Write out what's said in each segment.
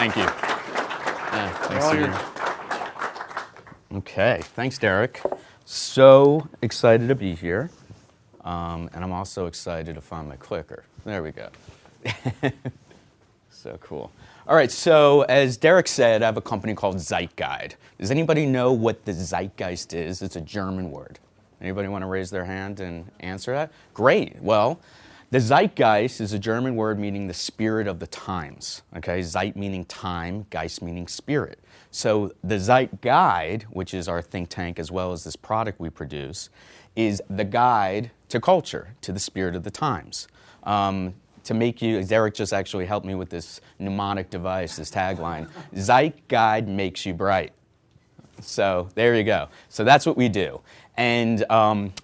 Thank you. Yeah, thanks, okay, thanks, Derek. So excited to be here. And I'm also excited to find my clicker. There we go. So cool. All right, so as Derek said, I have a company called ZEITGUIDE. Does anybody know what the zeitgeist is? It's a German word. Anybody want to raise their hand and answer that? Great. Well, the zeitgeist is a German word meaning the spirit of the times. Okay, Zeit meaning time, Geist meaning spirit. So the ZEITGUIDE, which is our think tank as well as this product we produce, is the guide to culture, to the spirit of the times. To make you, Derek just actually helped me with this mnemonic device, this tagline, ZEITGUIDE makes you bright. So there you go. So that's what we do. And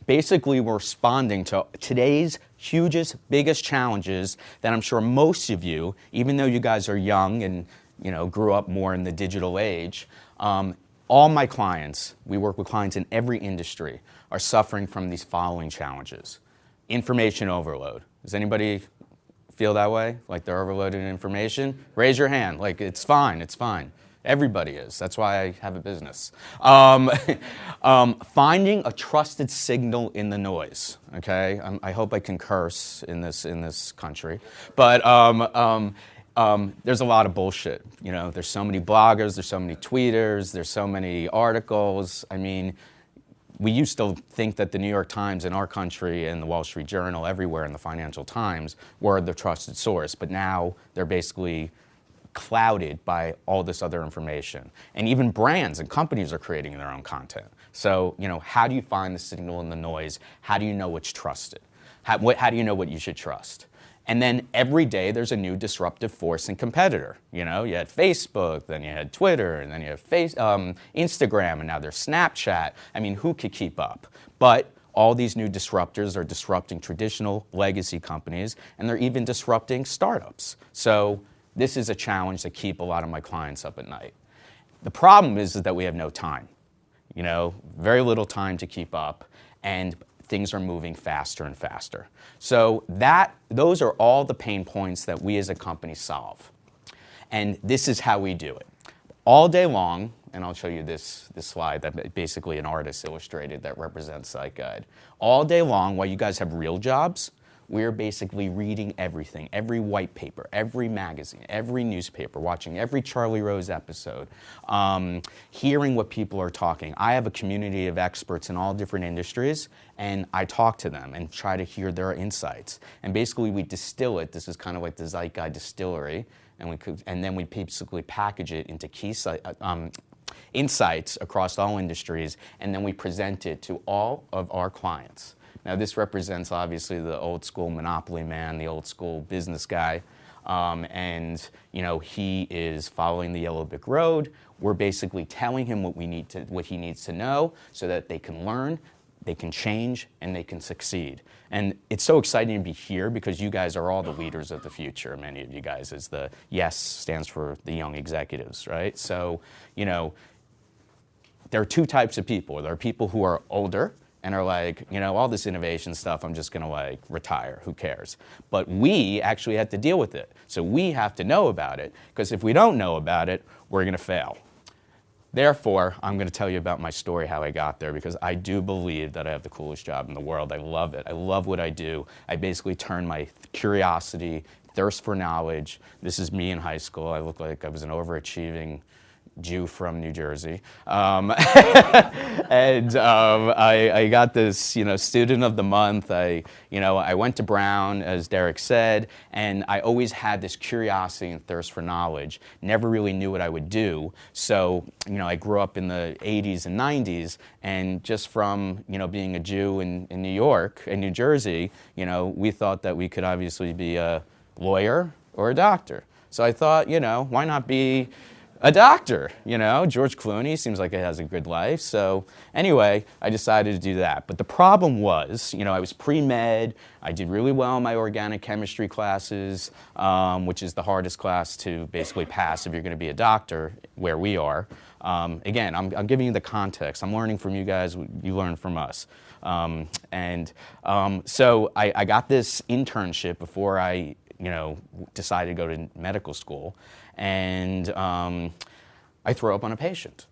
basically we're responding to today's hugest, biggest challenges that I'm sure most of you, even though you guys are young and grew up more in the digital age, all my clients, we work with clients in every industry, are suffering from these following challenges. Information overload. Does anybody feel that way? Like they're overloaded in information? Raise your hand. Like it's fine, it's fine. Everybody is. That's why I have a business. Finding a trusted signal in the noise. Okay, I hope I can curse in this country, but there's a lot of bullshit. There's so many bloggers, there's so many tweeters, there's so many articles. I mean, we used to think that the New York Times in our country and the Wall Street Journal everywhere and the Financial Times were the trusted source, but now they're basically clouded by all this other information. And even brands and companies are creating their own content. So, how do you find the signal in the noise? How do you know what's trusted? How do you know what you should trust? And then every day there's a new disruptive force and competitor. You had Facebook, then you had Twitter, and then you have Instagram, and now there's Snapchat. I mean, who could keep up? But all these new disruptors are disrupting traditional legacy companies, and they're even disrupting startups. So this is a challenge that keeps a lot of my clients up at night. The problem is that we have no time. Very little time to keep up, and things are moving faster and faster. So those are all the pain points that we as a company solve. And this is how we do it. All day long, and I'll show you this slide that basically an artist illustrated that represents ZEITGUIDE. All day long, while you guys have real jobs, we're basically reading everything, every white paper, every magazine, every newspaper, watching every Charlie Rose episode, hearing what people are talking. I have a community of experts in all different industries, and I talk to them and try to hear their insights. And basically we distill it. This is kind of like the ZEITGUIDE distillery, and then we basically package it into key insights across all industries, and then we present it to all of our clients. Now, this represents, obviously, the old school monopoly man, the old school business guy. And he is following the yellow brick road. We're basically telling him what he needs to know so that they can learn, they can change, and they can succeed. And it's so exciting to be here because you guys are all the leaders of the future. Many of you guys, as the YES stands for the young executives, right? So, there are two types of people. There are people who are older and are like, all this innovation stuff, I'm just gonna retire, who cares? But we actually have to deal with it. So we have to know about it, because if we don't know about it, we're gonna fail. Therefore, I'm gonna tell you about my story, how I got there, because I do believe that I have the coolest job in the world. I love it. I love what I do. I basically turn my curiosity, thirst for knowledge. This is me in high school. I look like I was an overachieving Jew from New Jersey, and I got this, student of the month. I went to Brown, as Derek said, and I always had this curiosity and thirst for knowledge. Never really knew what I would do. So, I grew up in the 80s and 90s, and just from being a Jew in New York and New Jersey, we thought that we could obviously be a lawyer or a doctor. So I thought, why not be a doctor? George Clooney seems like he has a good life. So anyway, I decided to do that. But the problem was, I was pre-med. I did really well in my organic chemistry classes, which is the hardest class to basically pass if you're going to be a doctor, where we are. Again, I'm giving you the context. I'm learning from you guys. You learn from us. So I got this internship before I you know, decided to go to medical school, and I throw up on a patient.